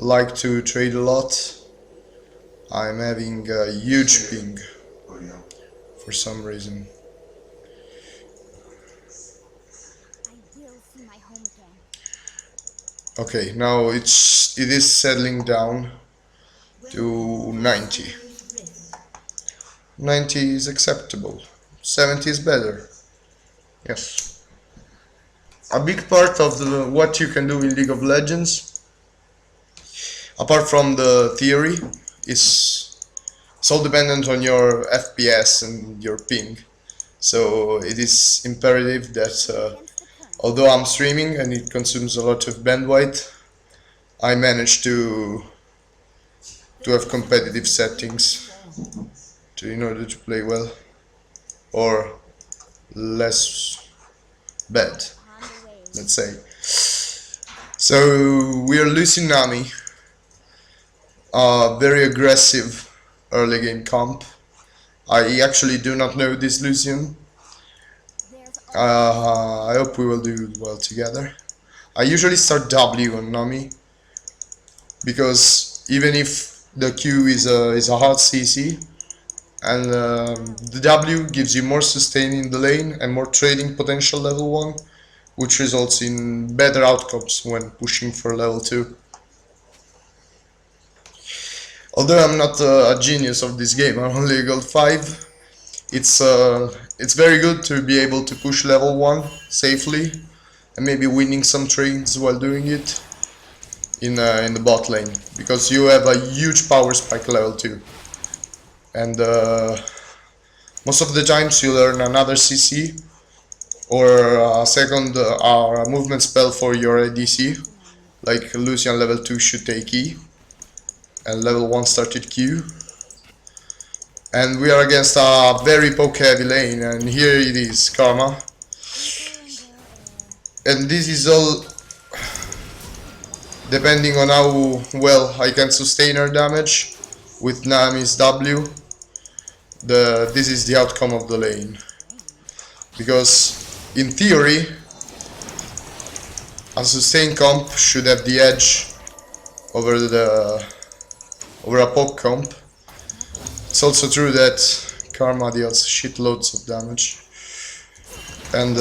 like to trade a lot. I'm having a huge ping for some reason. Okay, now it is settling down to 90. 90 is acceptable. 70 is better. Yes. A big part of what you can do in League of Legends, apart from the theory, is it's all dependent on your FPS and your ping. So it is imperative that although I'm streaming and it consumes a lot of bandwidth, I manage to have competitive settings in order to play well or less bad, let's say. So we are losing Nami, a very aggressive early game comp. I actually do not know this Lucian. I hope we will do well together. I usually start W on Nami because even if the Q is a hard CC, and the W gives you more sustain in the lane and more trading potential level 1, which results in better outcomes when pushing for level 2. Although I'm not a genius of this game, I'm only a gold 5, it's very good to be able to push level 1 safely and maybe winning some trades while doing it in the bot lane, because you have a huge power spike level 2. And most of the times you learn another CC or a second movement spell for your ADC, like Lucian level 2 should take E and level 1 started Q. And we are against a very poke heavy lane, and here it is, Karma. And this is all depending on how well I can sustain her damage with Nami's W. This is the outcome of the lane, because in theory a sustain comp should have the edge over a poke comp. It's also true that Karma deals shitloads of damage, and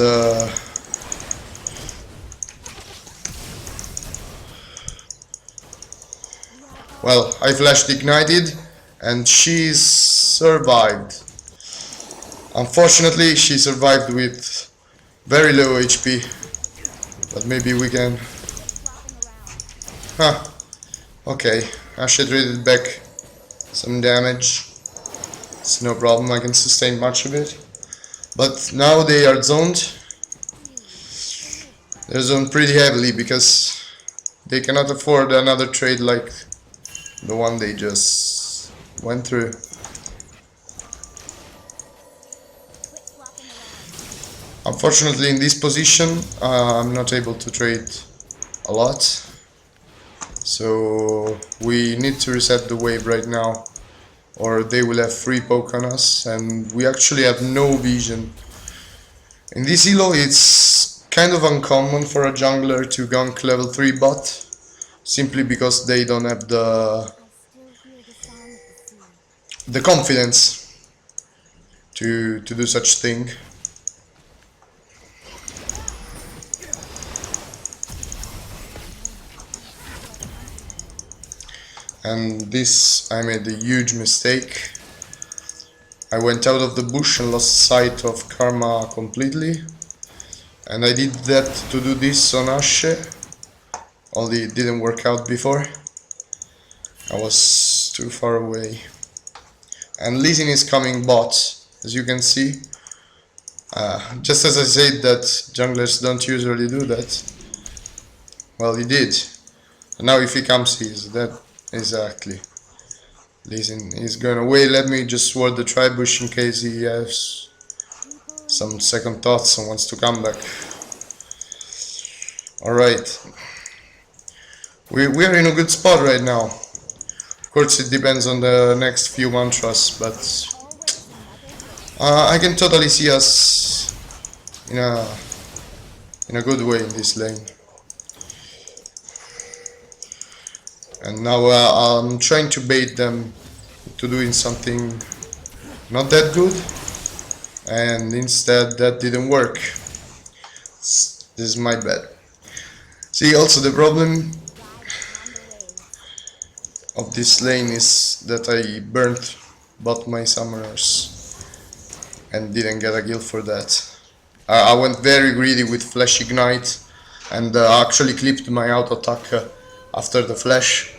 well, I flashed ignited and she's survived. Unfortunately, she survived with very low HP, but maybe we can... Huh, okay, I should traded back some damage. It's no problem, I can sustain much of it. But now they are zoned. They're zoned pretty heavily because they cannot afford another trade like the one they just went through. Unfortunately, in this position, I'm not able to trade a lot, so we need to reset the wave right now, or they will have free poke on us, and we actually have no vision. In this elo, it's kind of uncommon for a jungler to gank level 3 bot, simply because they don't have the confidence to do such thing. And this, I made a huge mistake. I went out of the bush and lost sight of Karma completely, and I did that to do this on Ashe, only it didn't work out before. I was too far away. And Lee Sin is coming bot, as you can see. Just as I said that junglers don't usually do that, well, he did. And now if he comes, he's dead. Exactly. Lee Sin is going away. Let me just ward the tri-bush in case he has some second thoughts and wants to come back. Alright. We are in a good spot right now. Of course it depends on the next few mantras, but I can totally see us in a good way in this lane. And now I'm trying to bait them to doing something not that good, and instead that didn't work. This is my bad. See, also the problem of this lane is that I burnt both my summoners and didn't get a kill for that. I went very greedy with Flash Ignite and actually clipped my auto attack after the flash,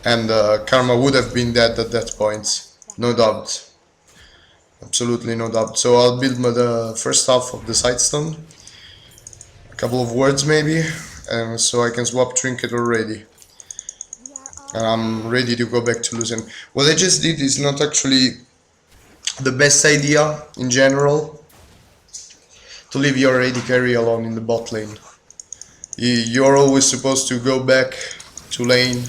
and Karma would have been dead at that point, no doubt, absolutely no doubt. So I'll build the first half of the Sightstone, a couple of words maybe, and so I can swap Trinket already. And I'm ready to go back to Lucian. What I just did is not actually the best idea in general, to leave your AD carry alone in the bot lane. You're always supposed to go back to lane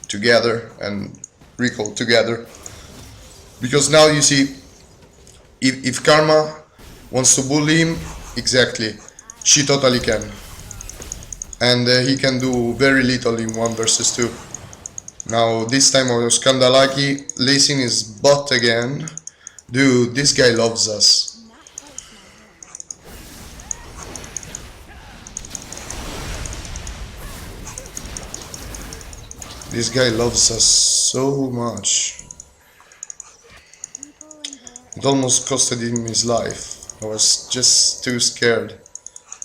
together and recall together. Because now you see, if Karma wants to bully him, exactly, she totally can. And he can do very little in 1 versus 2. Now this time I was kinda lucky. Lacing is bot again. Dude, this guy loves us. This guy loves us so much. It almost costed him his life. I was just too scared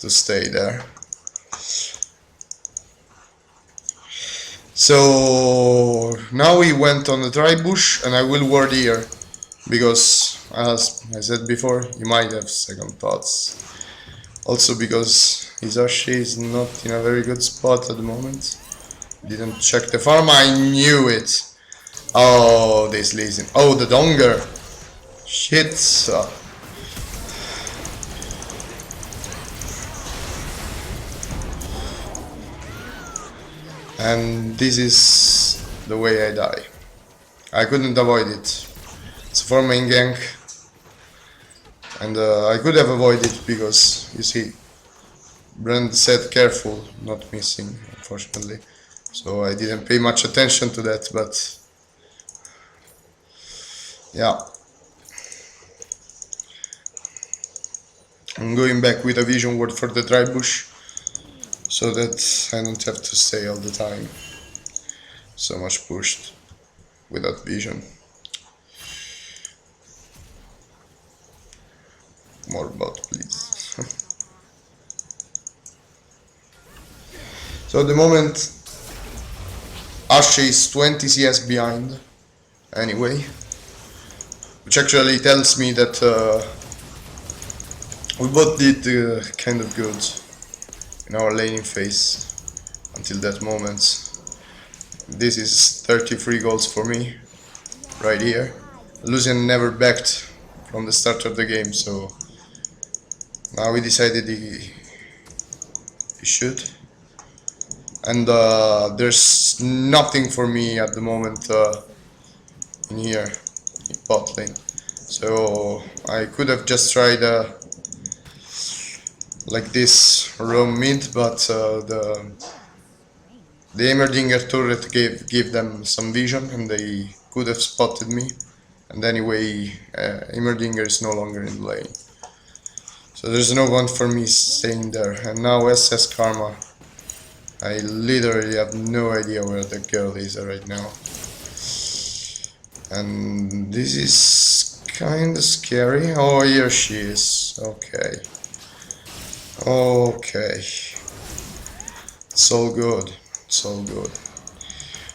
to stay there. So now we went on the dry bush, and I will ward here, because as I said before, you might have second thoughts. Also because Hisashi is not in a very good spot at the moment. Didn't check the farm, I knew it. Oh, this Leeson. Oh, the Donger. Shit. And this is the way I die. I couldn't avoid it. It's a 4-main gank. And I could have avoided it because, you see, Brand said careful, not missing, unfortunately. So I didn't pay much attention to that, but yeah. I'm going back with a vision ward for the dry bush, so that I don't have to stay all the time so much pushed without vision. More bot, please. So at the moment Ashe is 20 CS behind anyway, which actually tells me that we both did kind of good in our laning phase until that moment. This is 33 goals for me right here. Lucian never backed from the start of the game, so now we decided he should. And there's nothing for me at the moment in here, in bot lane. So I could have just tried like this roam mid, but the Heimerdinger turret gave them some vision and they could have spotted me. And anyway, Heimerdinger is no longer in the lane. So there's no point for me staying there. And now SS Karma. I literally have no idea where the girl is right now. And this is kinda scary. Oh, here she is. Okay. Okay. It's all good. It's all good.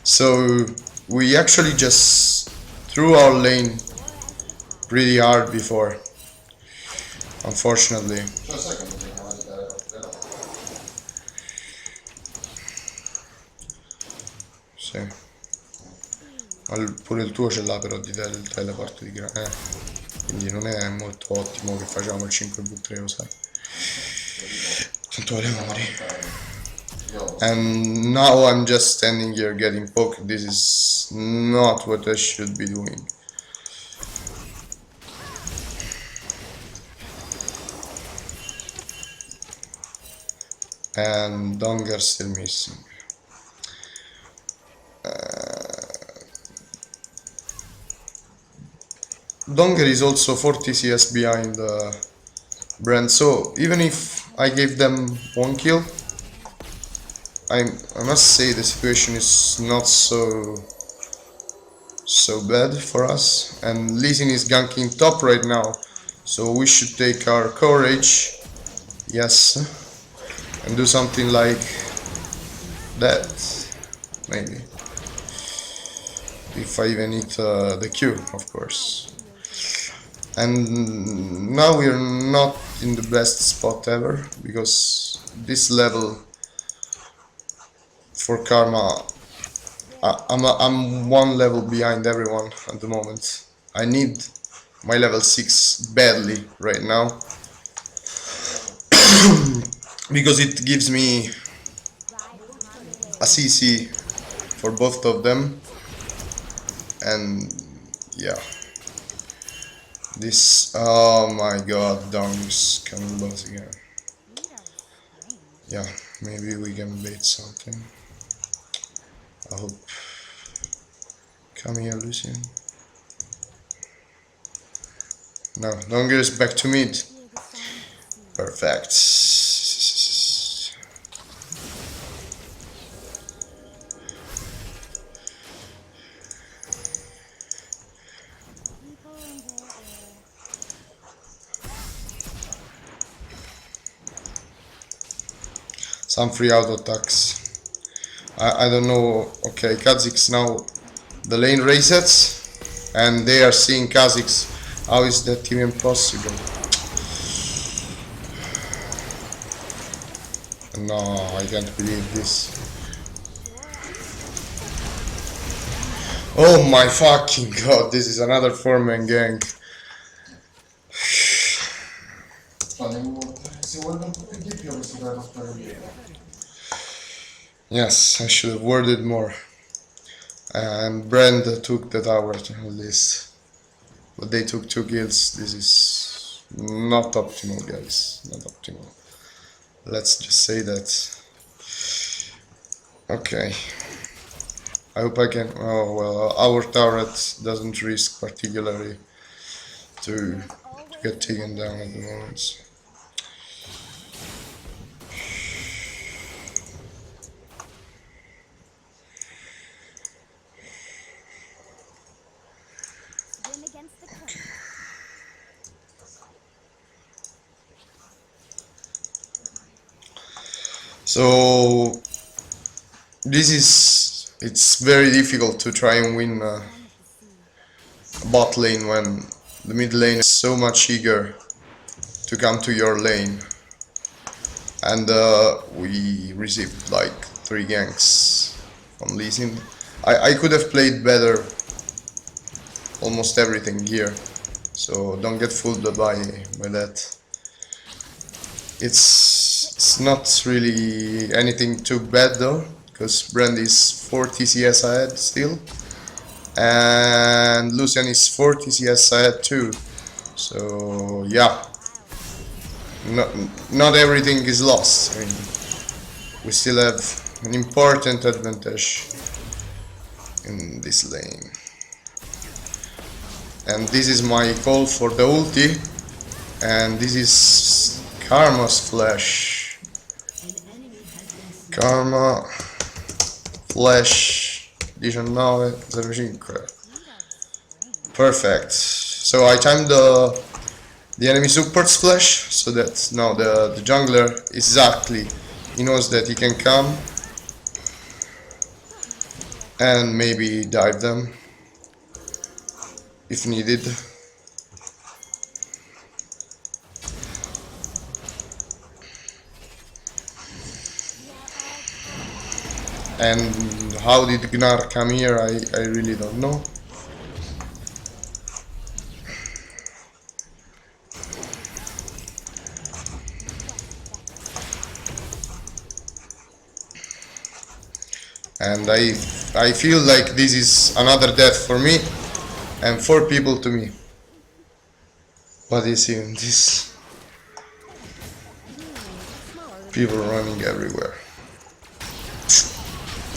So we actually just threw our lane pretty hard before. Unfortunately. Sì. Pure il tuo ce l'ha però di teleport di quindi non è molto ottimo che facciamo il 5v3, lo sai. Tanto volevo morire. And now I'm just standing here getting poked. This is not what I should be doing. And Donger still missing. Donger is also 40 CS behind Brand, so even if I gave them one kill, I must say the situation is not so bad for us, and Lee Sin is ganking top right now, so we should take our courage, yes, and do something like that, maybe, if I even hit the Q, of course. And now we're not in the best spot ever, because this level for Karma, I'm one level behind everyone at the moment. I need my level 6 badly right now, because it gives me a CC for both of them, and yeah, this, oh my god, Dong's coming both again. Yeah, maybe we can bait something. I hope. Come here, Lucian. No, don't get us back to mid. Perfect. Some free auto attacks. I don't know. Okay, Kha'Zix now. The lane resets, and they are seeing Kha'Zix. How is that even possible? No, I can't believe this. Oh my fucking god, this is another 4-man gang. Yes, I should have worded more. And Brand took the tower at least. But they took 2 kills. This is not optimal, guys. Not optimal. Let's just say that. Okay. I hope I can. Oh well, our turret doesn't risk particularly to get taken down at the moment. Okay. So this is, it's very difficult to try and win a bot lane when the mid lane is so much eager to come to your lane, and we received like 3 ganks from Lee Sin. I could have played better almost everything here, so don't get fooled by that. It's not really anything too bad though, because Brand is 40 CS ahead still, and Lucian is 40 CS ahead too, so yeah, not everything is lost. I mean, we still have an important advantage in this lane. And this is my call for the ulti, and this is Karma's flash. Karma flash 19.05. Perfect. So I timed the enemy support's flash, so that now the jungler exactly, he knows that he can come and maybe dive them if needed. And how did Gnar come here, I really don't know. And I feel like this is another death for me and 4 people to me. What is even this? People running everywhere.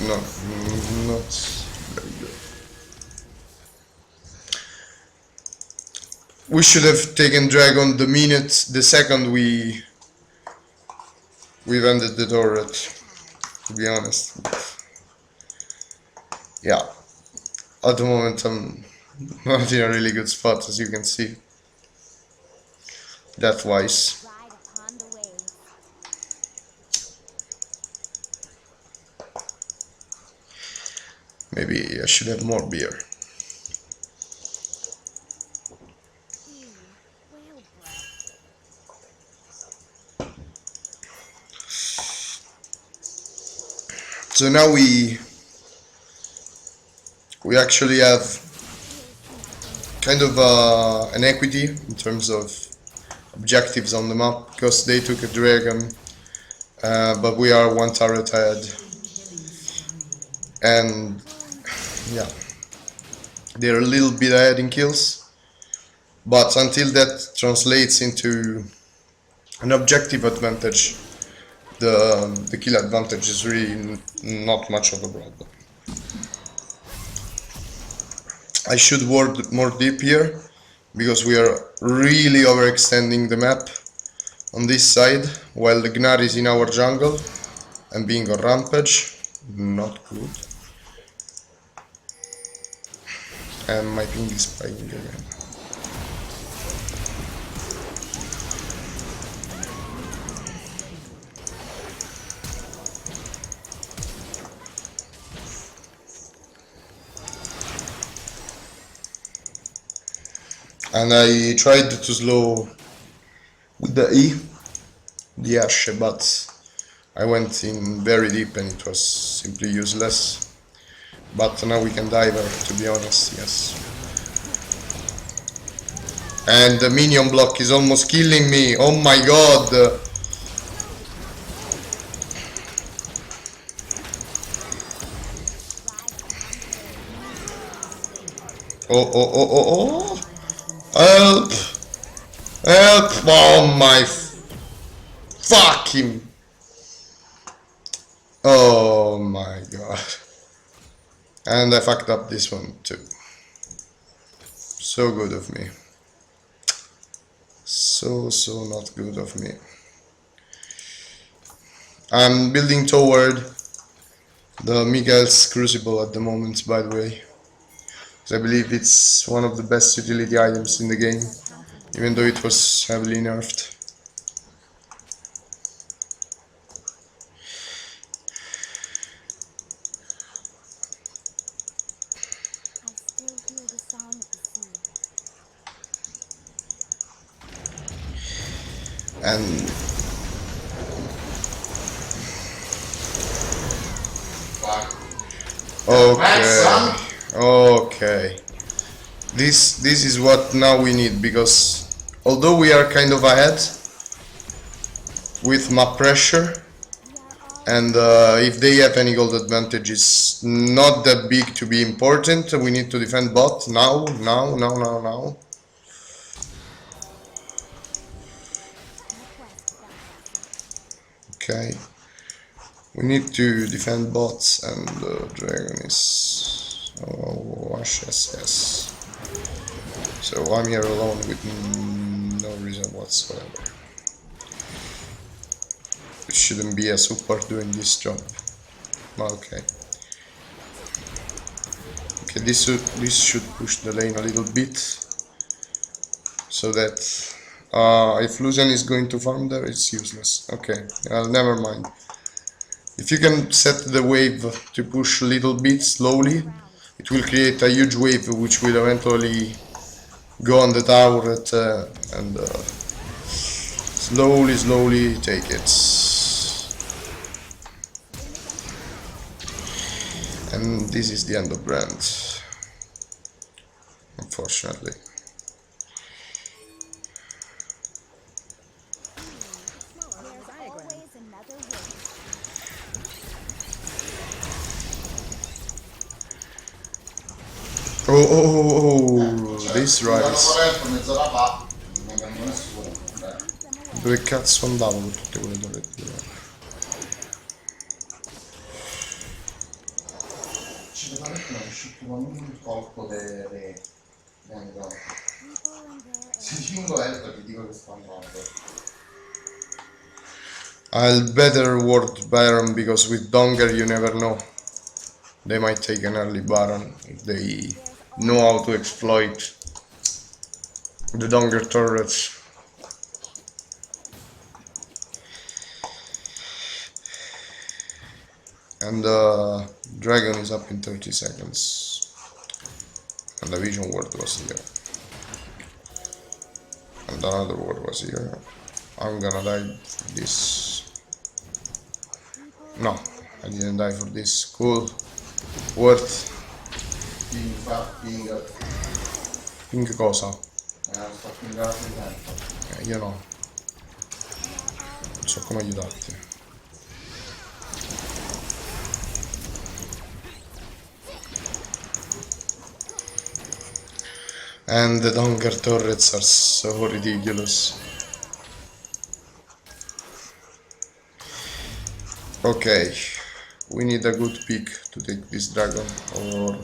No, not very good. We should have taken dragon the second we ended the turret, to be honest. Yeah, at the moment I'm not in a really good spot, as you can see, that wise. Maybe I should have more beer. So now we actually have kind of an equity in terms of objectives on the map, because they took a dragon, but we are one turret ahead, and yeah, they're a little bit ahead in kills, but until that translates into an objective advantage, the kill advantage is really not much of a problem. I should ward more deep here, because we are really overextending the map on this side, while the Gnar is in our jungle and being on rampage. Not good. And my ping is spiking again. And I tried to slow with the E, the Ashe, but I went in very deep and it was simply useless. But now we can dive her, to be honest, yes. And the minion block is almost killing me, oh my god! Oh! Help! Help! Oh my fucking... Oh my god. And I fucked up this one too. So good of me. So not good of me. I'm building toward the Miguel's Crucible at the moment, by the way. I believe it's one of the best utility items in the game, even though it was heavily nerfed. And okay. This is what now we need, because although we are kind of ahead with map pressure, and if they have any gold advantage, it's not that big to be important. We need to defend bot now. Okay, we need to defend bots, and the dragon is... oh, yes. So I'm here alone with no reason whatsoever. It shouldn't be a support doing this job. Okay. Okay, this should push the lane a little bit, so that if Lucian is going to farm there, it's useless. Okay, never mind. If you can set the wave to push a little bit slowly, it will create a huge wave which will eventually go on the tower and slowly take it. And this is the end of Brand, unfortunately. Oh, this rise. Dove cazzo andavo con tutte quelle torrette? Ci deve essere un colpo di I'll better ward Baron because with Donger you never know. They might take an early Baron if they know how to exploit the Donger turrets. And the dragon is up in 30 seconds. And the vision ward was here. And another ward was here. I'm gonna die for this. No, I didn't die for this. Cool. Worth. Ping cosa? Io no. Non so come aiutarti. And the Donger turrets are so ridiculous. Okay, we need a good pick to take this dragon, or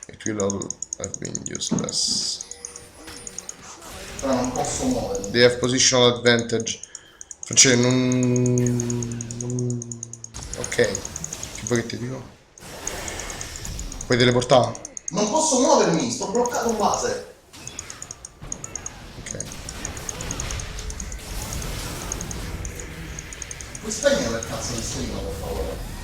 it will all have been useless. They have positional advantage. Cioè ok, che vuoi che ti dico? Puoi teleportare? Non posso muovermi, sto bloccato in base. Ok. Puoi spegnere quel cazzo di stream, per favore?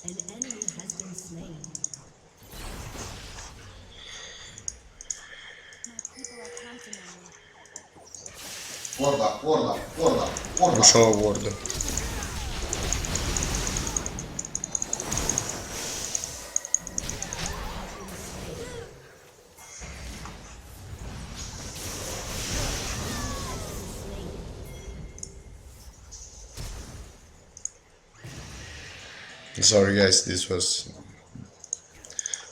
An enemy has been slain. Guarda, guarda, guarda, Non guarda. c'ho la ward. Sorry guys, this was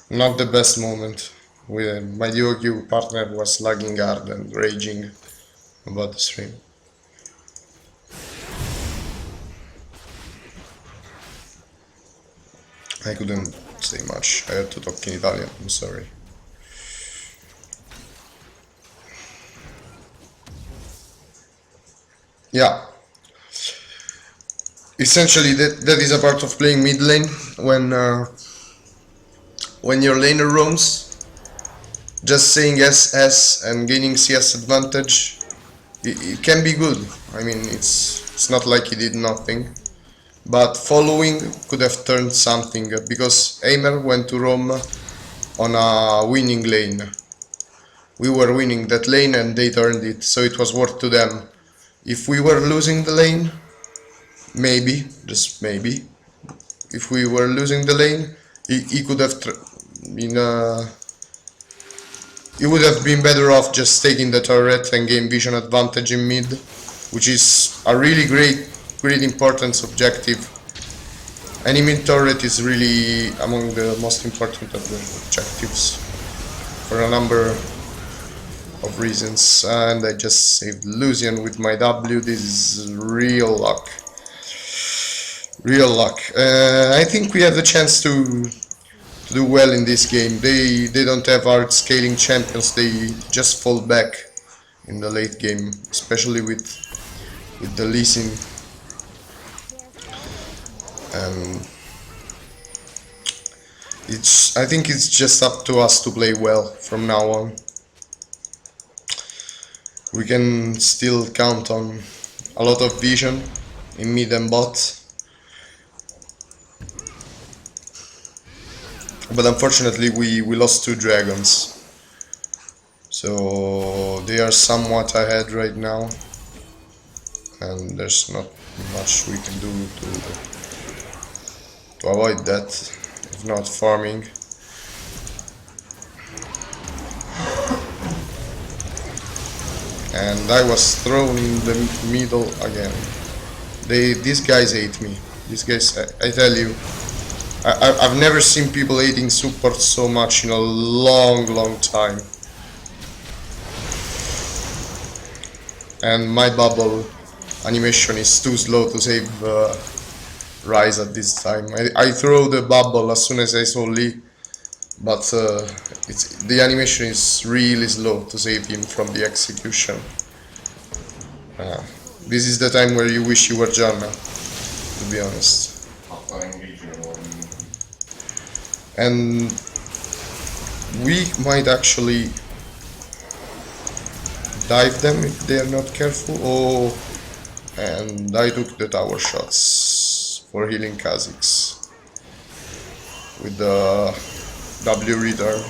not the best moment. My DOQ partner was lagging hard and raging about the stream. I couldn't say much, I had to talk in Italian, I'm sorry. Yeah. Essentially that is a part of playing mid lane when your laner roams. Just saying SS and gaining CS advantage, it can be good. I mean, it's not like he did nothing, but following could have turned something, because Aimer went to roam on a winning lane. We were winning that lane and they turned it, so it was worth to them. If we were losing the lane, maybe, just maybe, if we were losing the lane, he could have he would have been better off just taking the turret and gain vision advantage in mid, which is a really great importance objective. Any mid turret is really among the most important of the objectives for a number of reasons. And I just saved Lucian with my W. This is real luck. Real luck. I think we have the chance to do well in this game. They don't have hard scaling champions. They just fall back in the late game, especially with the Lee Sin. I think it's just up to us to play well from now on. We can still count on a lot of vision in mid and bot. But unfortunately we lost 2 dragons, so they are somewhat ahead right now, and there's not much we can do to avoid that, if not farming. And I was thrown in the middle again. These guys hate me. These guys, I tell you, I've never seen people hating support so much in a long time. And my bubble animation is too slow to save Rise at this time. I throw the bubble as soon as I saw Lee, but the animation is really slow to save him from the execution. This is the time where you wish you were Janna, to be honest. And we might actually dive them if they are not careful. Oh, and I took the tower shots for healing Kha'Zix with the W return,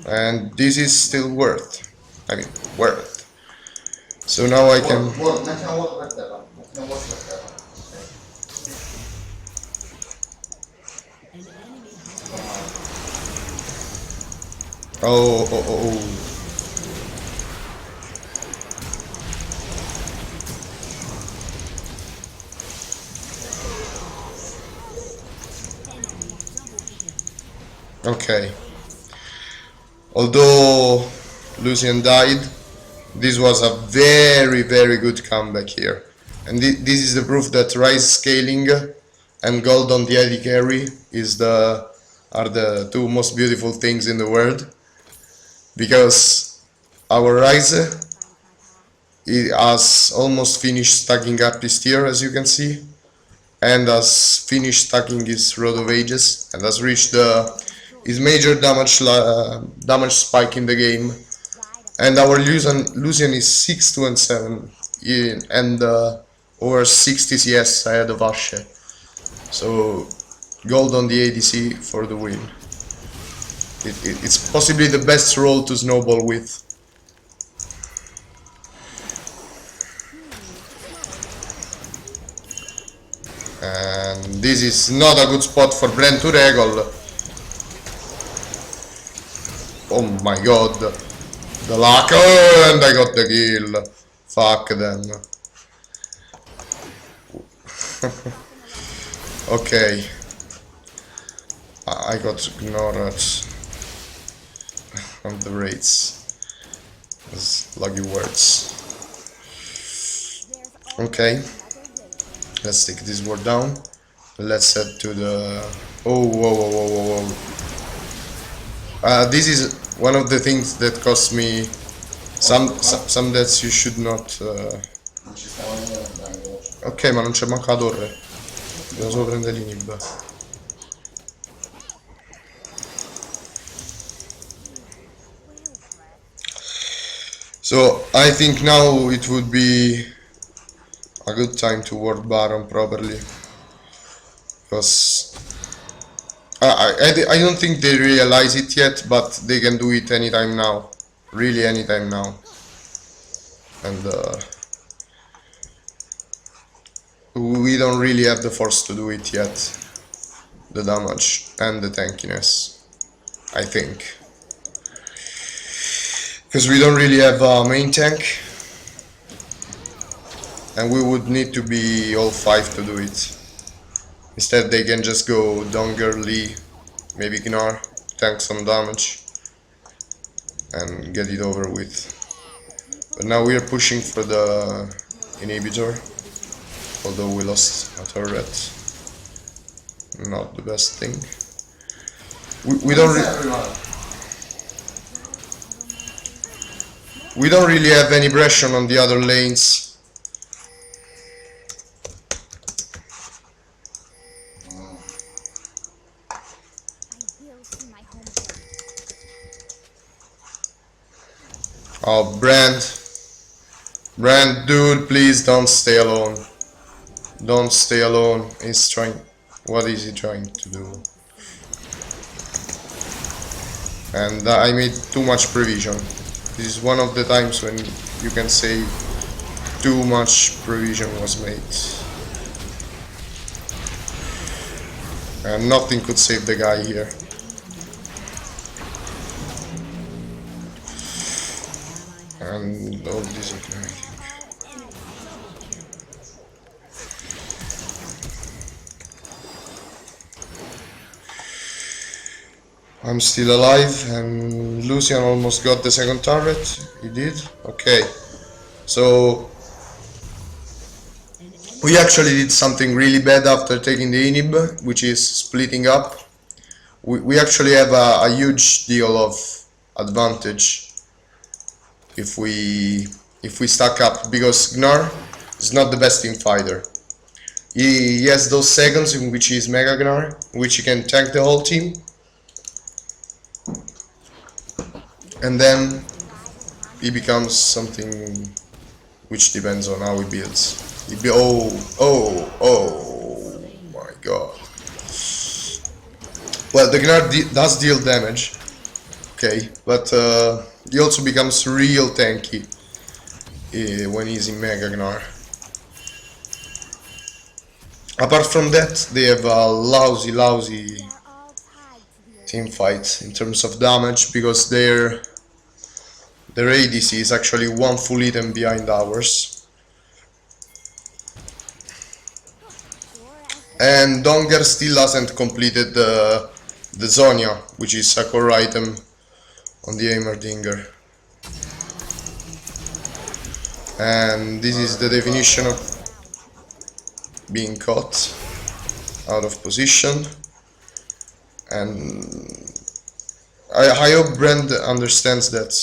and this is still worth. I mean, worth. So now I can. Oh. Okay. Although Lucian died, this was a very good comeback here. And this is the proof that Rise scaling and gold on the AD carry are the two most beautiful things in the world. Because our Rise has almost finished stacking up his tier, as you can see, and has finished stacking his Road of Ages, and has reached his major damage spike in the game. And our Lucian is 6-2 and 7 and over 60 CS ahead of Ashe. So gold on the ADC for the win. It's possibly the best role to snowball with. And this is not a good spot for Brent to regal. Oh my god. The luck, oh, and I got the kill. Fuck them. Okay. I got ignored on the raids. Those lucky words. Okay. Let's take this ward down. Let's head to the... Oh, whoa. This is one of the things that cost me some deaths you should not... Ok, ma non c'è manca la torre. Devo solo prendere l'inib. So, I think now it would be a good time to ward Baron properly. Because I don't think they realize it yet, but they can do it anytime now. Really anytime now. And we don't really have the force to do it yet. The damage and the tankiness, I think. Because we don't really have a main tank. And we would need to be all 5 to do it. Instead they can just go Donger, Lee, maybe Gnar, tank some damage and get it over with. But now we are pushing for the inhibitor, although we lost a turret. Not the best thing. We don't really have any pressure on the other lanes. Oh, Brand, dude, please don't stay alone. Don't stay alone. He's trying... What is he trying to do? And I made too much provision. This is one of the times when you can say too much provision was made. And nothing could save the guy here. And all this okay, I think. I'm still alive, and Lucian almost got the second turret. He did. Okay. So we actually did something really bad after taking the inhib, which is splitting up. We actually have a huge deal of advantage if we stack up, because Gnar is not the best team fighter. He has those seconds in which he is Mega Gnar, in which he can tank the whole team, and then he becomes something which depends on how he builds. Oh my god. Well, the Gnar does deal damage, okay, but he also becomes real tanky when he's in Mega Gnar. Apart from that, they have a lousy team fight in terms of damage, because their ADC is actually one full item behind ours. And Donger still hasn't completed the Zonia, which is a core item on the Heimerdinger. And this is the definition of being caught out of position. And I hope Brand understands that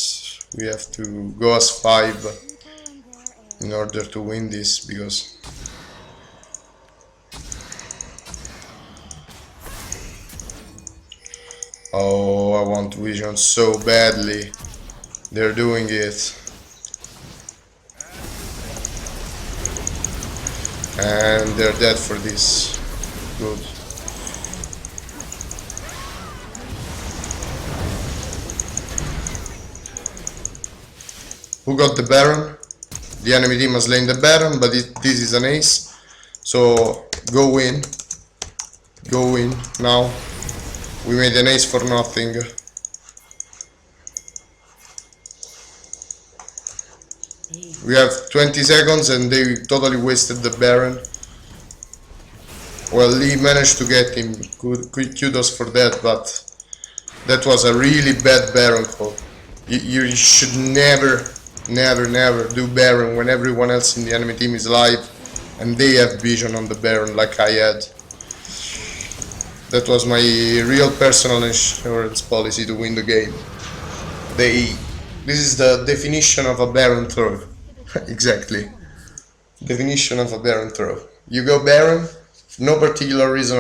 we have to go as 5 in order to win this, because oh, I want vision so badly. They're doing it. And they're dead for this. Good. Who got the Baron? The enemy team has slain the Baron, but this is an ace. So go win. Go win now. We made an ace for nothing. We have 20 seconds and they totally wasted the Baron. Well, Lee managed to get him. Good kudos for that, but that was a really bad Baron call. You should never do Baron when everyone else in the enemy team is alive and they have vision on the Baron like I had. That was my real personal insurance policy to win the game. This is the definition of a Baron throw. Exactly. Definition of a Baron throw. You go Baron, no particular reason